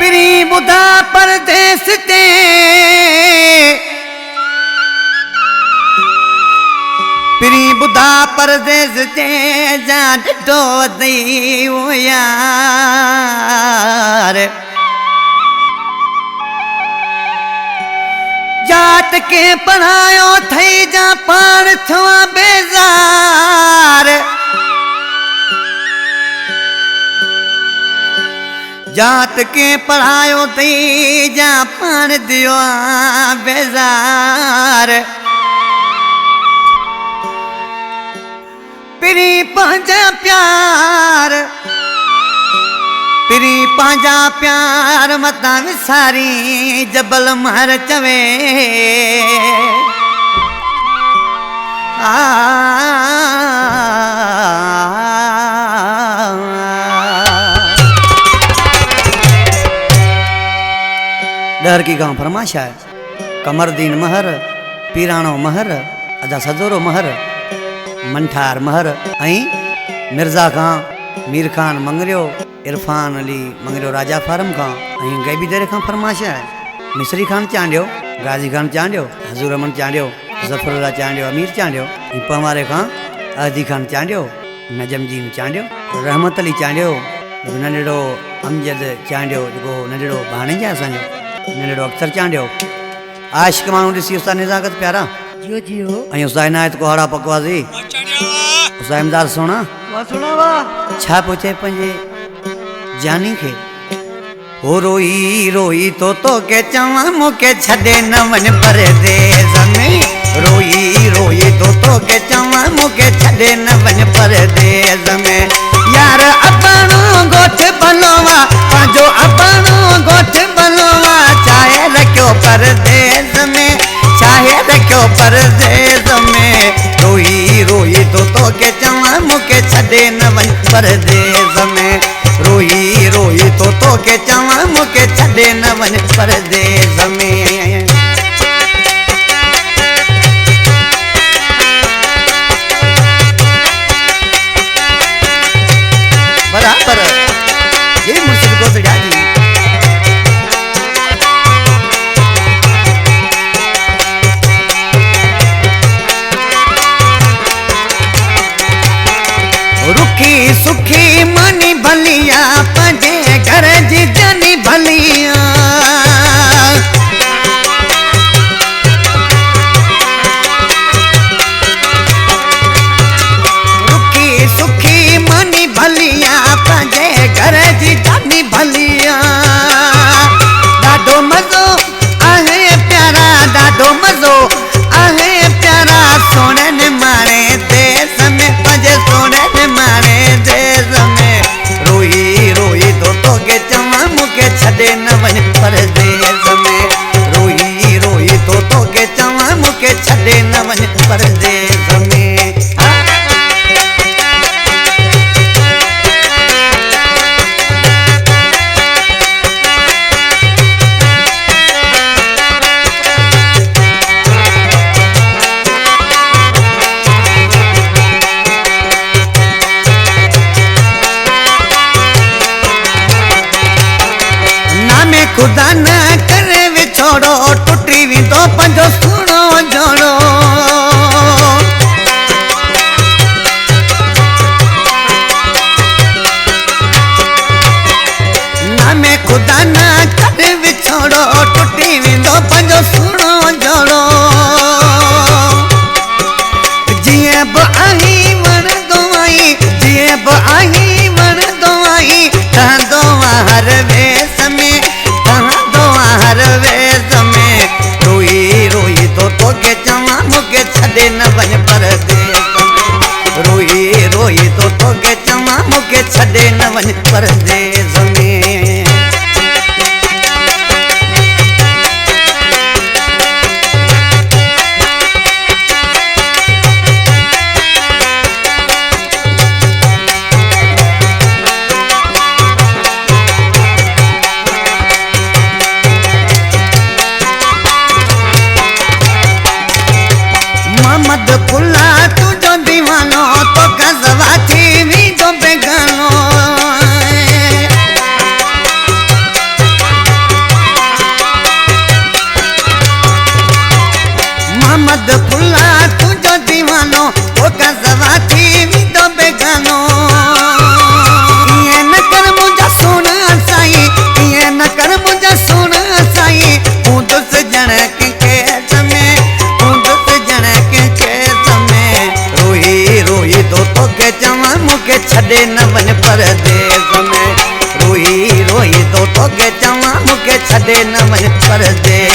पिरी बुधा परदेस ते पिरी बुधा परदेस ते जा ॾिठो अथई ओ यार जात के पढ़ायो थई जा पाण थवा बेजार जात के पढ़ायो थई जा पाण दियो बेजार पिरी पंहिंजा प्यार पिरी पंहिंजा प्यार मता विसारी जबल महर चवे डर की गांव फरमाश है कमरदीन महर पीराणो महर अदा सदोरो महर मंठार महर ऐं मिर्ज़ा खां मीर खान मंगरियो इरफान अली मंगरियो राजा फारम खां ऐं गैबी दरे खां फरमाश है मिसरी खान चांडियो गाजी खान चांडियो हजूर अमन चांडियो ज़फरुल्ला चांडियो अमीर चांडियो ऐं पवारे खां अहदी खान चांडियो नजमजीन चांडियो रहमत अली चांडियो नंढड़ो अमजद चांडियो जेको नंढड़ो भाणेज आहे असांजो नंढड़ो अख्तर चांडियो आशिक माण्हू ॾिसी उस्ताद निज़ाकत प्यारा जियो जियो ऐं उस्ताद इनायत कोहाड़ा पकवाज़ी उस्ताद इमदाद सोना छा पुछे पंहिंजे जानी खे हो रोई रोई तो के चवा मूंखे छॾे न वञ परदेस में रोई रोई तो के चवा मूंखे छॾे न वञ परदेस में यार अपनो गोठ बनवा पंहिंजो अपनो गोठ बनवा चाहे रखियो परदेस में चाहे रखियो परदेस में रोई रोई तो के चवा मूंखे छॾे न वञ परदेस में रोई रोई तो के चवा मूंखे छॾे न वञ परदेस में बराबर ये मुर्शिद को बिड़ाजी रुखी सुखी मनी भलिया पंहिंजे घर जी जनी भलिया रुखी सुखी मनी भलिया पंहिंजे घर जी जनी भलिया ॾाढो मज़ो आहे प्यारा ॾाढो मज़ो आहे प्यारा सोनन माणे देस में पंहिंजे सोनन माणे देस में रोई रोई तो के चवा मूंखे छॾे न वञ परदेस में रोई रोई तो के चवा मूंखे छॾे न वञ परदेस में खुदा न करे विछोड़ो टुटी वेंदो पंहिंजो सुहिणो जोड़ो नामे खुदा न करे विछोड़ो टुटी वेंदो पंहिंजो सुहिणो जोड़ो जीअं बि आही वणंदो आई जीअं बि आही वणंदो आई ठहंदो आहे हर वेस में हर वेस में रोई रोई तो के चवा मूंखे छॾे न वञ परदेस में रोई रोई तो के चवा मूंखे छॾे न वञ परदेस में बाद खुला तुझो दीवानो ओ कसवा थी भी तो बेगानो ये न कर मुझे सोना साई ये न कर मुझे सोना साई हूँ दुस जन के समय हूँ दुस जन के समय रोई रोई तो के चवा मुके छड़े न वन परदेस में रोई रोई तो के चवा मुके छड़े न वन परदेस